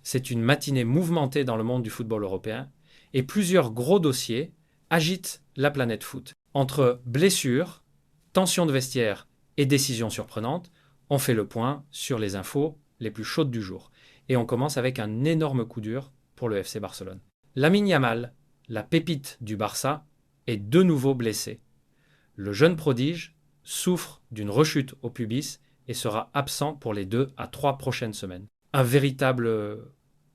C'est une matinée mouvementée dans le monde du football européen et plusieurs gros dossiers agitent la planète foot. Entre blessures, tensions de vestiaire et décisions surprenantes, on fait le point sur les infos les plus chaudes du jour. Et on commence avec un énorme coup dur pour le FC Barcelone. Lamine Yamal, la pépite du Barça, est de nouveau blessé. Le jeune prodige souffre d'une rechute au pubis et sera absent pour les 2 à 3 prochaines semaines. Un véritable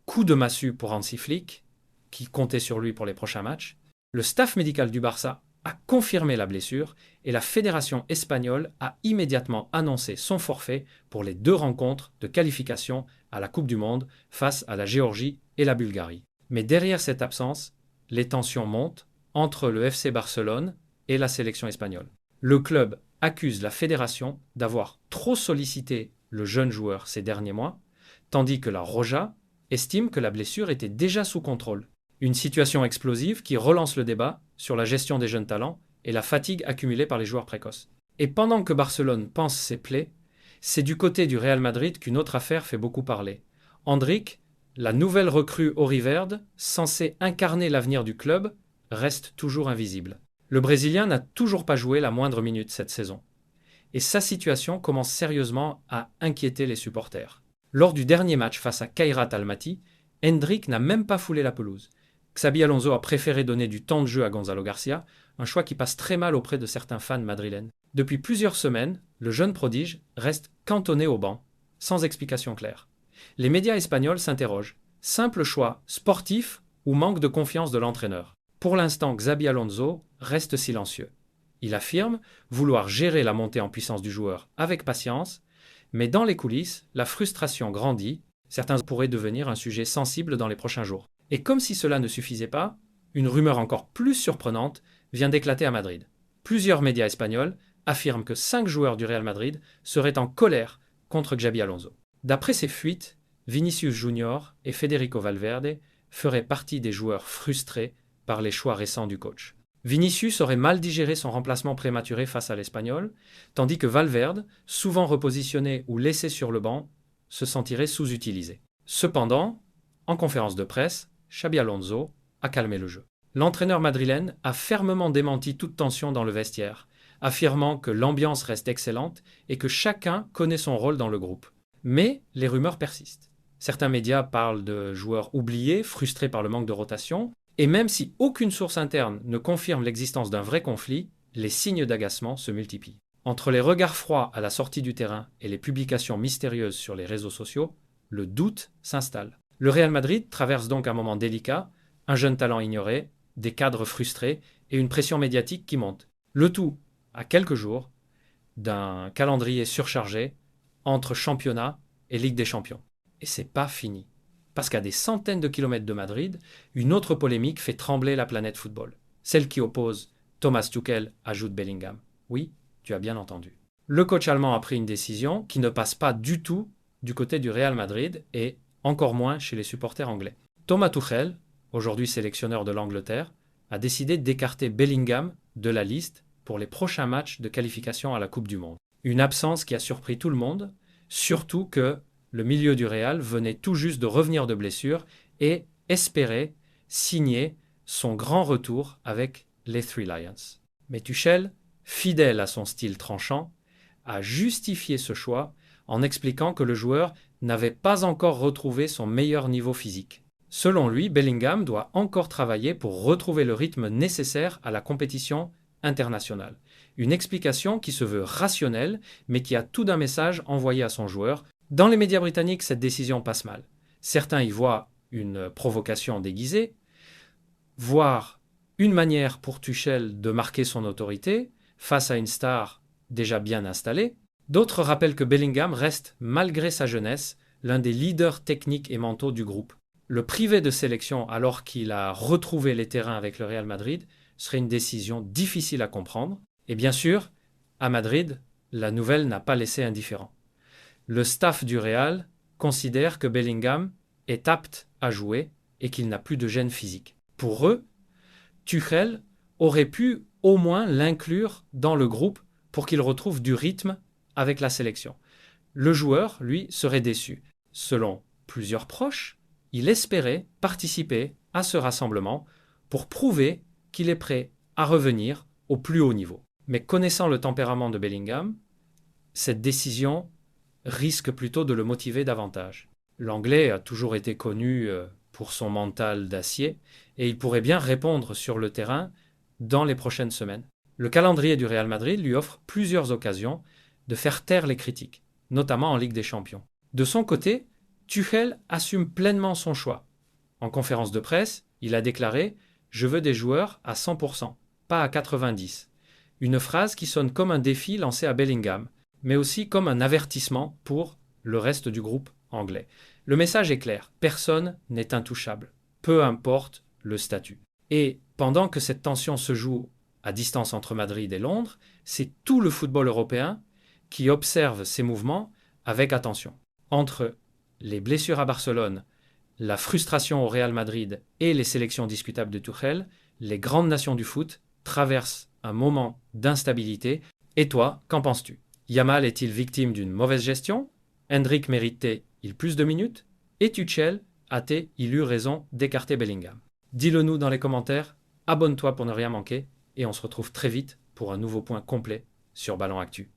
coup de massue pour Hansi Flick, qui comptait sur lui pour les prochains matchs. Le staff médical du Barça a confirmé la blessure et la fédération espagnole a immédiatement annoncé son forfait pour les 2 rencontres de qualification à la Coupe du Monde face à la Géorgie et la Bulgarie. Mais derrière cette absence, les tensions montent entre le FC Barcelone et la sélection espagnole. Le club accuse la fédération d'avoir trop sollicité le jeune joueur ces derniers mois, tandis que la Roja estime que la blessure était déjà sous contrôle. Une situation explosive qui relance le débat sur la gestion des jeunes talents et la fatigue accumulée par les joueurs précoces. Et pendant que Barcelone pense ses plaies, c'est du côté du Real Madrid qu'une autre affaire fait beaucoup parler. Endrick, la nouvelle recrue auriverde, censée incarner l'avenir du club, reste toujours invisible. Le Brésilien n'a toujours pas joué la moindre minute cette saison. Et sa situation commence sérieusement à inquiéter les supporters. Lors du dernier match face à Kairat Almaty, Endrick n'a même pas foulé la pelouse. Xabi Alonso a préféré donner du temps de jeu à Gonzalo Garcia, un choix qui passe très mal auprès de certains fans madrilènes. Depuis plusieurs semaines, le jeune prodige reste cantonné au banc, sans explication claire. Les médias espagnols s'interrogent. Simple choix sportif ou manque de confiance de l'entraîneur? Pour l'instant, Xabi Alonso reste silencieux. Il affirme vouloir gérer la montée en puissance du joueur avec patience, mais dans les coulisses, la frustration grandit. Certains pourraient devenir un sujet sensible dans les prochains jours. Et comme si cela ne suffisait pas, une rumeur encore plus surprenante vient d'éclater à Madrid. Plusieurs médias espagnols affirment que 5 joueurs du Real Madrid seraient en colère contre Xabi Alonso. D'après ces fuites, Vinicius Junior et Federico Valverde feraient partie des joueurs frustrés par les choix récents du coach. Vinicius aurait mal digéré son remplacement prématuré face à l'Espagnol, tandis que Valverde, souvent repositionné ou laissé sur le banc, se sentirait sous-utilisé. Cependant, en conférence de presse, Xabi Alonso a calmé le jeu. L'entraîneur madrilène a fermement démenti toute tension dans le vestiaire, affirmant que l'ambiance reste excellente et que chacun connaît son rôle dans le groupe. Mais les rumeurs persistent. Certains médias parlent de joueurs oubliés, frustrés par le manque de rotation, et même si aucune source interne ne confirme l'existence d'un vrai conflit, les signes d'agacement se multiplient. Entre les regards froids à la sortie du terrain et les publications mystérieuses sur les réseaux sociaux, le doute s'installe. Le Real Madrid traverse donc un moment délicat, un jeune talent ignoré, des cadres frustrés et une pression médiatique qui monte. Le tout à quelques jours d'un calendrier surchargé entre championnat et Ligue des Champions. Et c'est pas fini. Parce qu'à des centaines de kilomètres de Madrid, une autre polémique fait trembler la planète football. Celle qui oppose Thomas Tuchel à Jude Bellingham. Oui, tu as bien entendu. Le coach allemand a pris une décision qui ne passe pas du tout du côté du Real Madrid et encore moins chez les supporters anglais. Thomas Tuchel, aujourd'hui sélectionneur de l'Angleterre, a décidé d'écarter Bellingham de la liste pour les prochains matchs de qualification à la Coupe du Monde. Une absence qui a surpris tout le monde, surtout que le milieu du Real venait tout juste de revenir de blessure et espérait signer son grand retour avec les Three Lions. Mais Tuchel, fidèle à son style tranchant, a justifié ce choix en expliquant que le joueur n'avait pas encore retrouvé son meilleur niveau physique. Selon lui, Bellingham doit encore travailler pour retrouver le rythme nécessaire à la compétition internationale. Une explication qui se veut rationnelle, mais qui a tout d'un message envoyé à son joueur. Dans les médias britanniques, cette décision passe mal. Certains y voient une provocation déguisée, voire une manière pour Tuchel de marquer son autorité face à une star déjà bien installée. D'autres rappellent que Bellingham reste, malgré sa jeunesse, l'un des leaders techniques et mentaux du groupe. Le priver de sélection alors qu'il a retrouvé les terrains avec le Real Madrid serait une décision difficile à comprendre. Et bien sûr, à Madrid, la nouvelle n'a pas laissé indifférent. Le staff du Real considère que Bellingham est apte à jouer et qu'il n'a plus de gêne physique. Pour eux, Tuchel aurait pu au moins l'inclure dans le groupe pour qu'il retrouve du rythme avec la sélection. Le joueur, lui, serait déçu. Selon plusieurs proches, il espérait participer à ce rassemblement pour prouver qu'il est prêt à revenir au plus haut niveau. Mais connaissant le tempérament de Bellingham, cette décision risque plutôt de le motiver davantage. L'Anglais a toujours été connu pour son mental d'acier et il pourrait bien répondre sur le terrain dans les prochaines semaines. Le calendrier du Real Madrid lui offre plusieurs occasions de faire taire les critiques, notamment en Ligue des Champions. De son côté, Tuchel assume pleinement son choix. En conférence de presse, il a déclaré « Je veux des joueurs à 100%, pas à 90%. » Une phrase qui sonne comme un défi lancé à Bellingham, mais aussi comme un avertissement pour le reste du groupe anglais. Le message est clair, personne n'est intouchable, peu importe le statut. Et pendant que cette tension se joue à distance entre Madrid et Londres, c'est tout le football européen qui observe ces mouvements avec attention. Entre les blessures à Barcelone, la frustration au Real Madrid et les sélections discutables de Tuchel, les grandes nations du foot traversent un moment d'instabilité. Et toi, qu'en penses-tu? Yamal est-il victime d'une mauvaise gestion? Hendrik méritait-il plus de minutes? Et Tuchel a-t-il eu raison d'écarter Bellingham? Dis-le nous dans les commentaires, abonne-toi pour ne rien manquer et on se retrouve très vite pour un nouveau point complet sur Ballon Actu.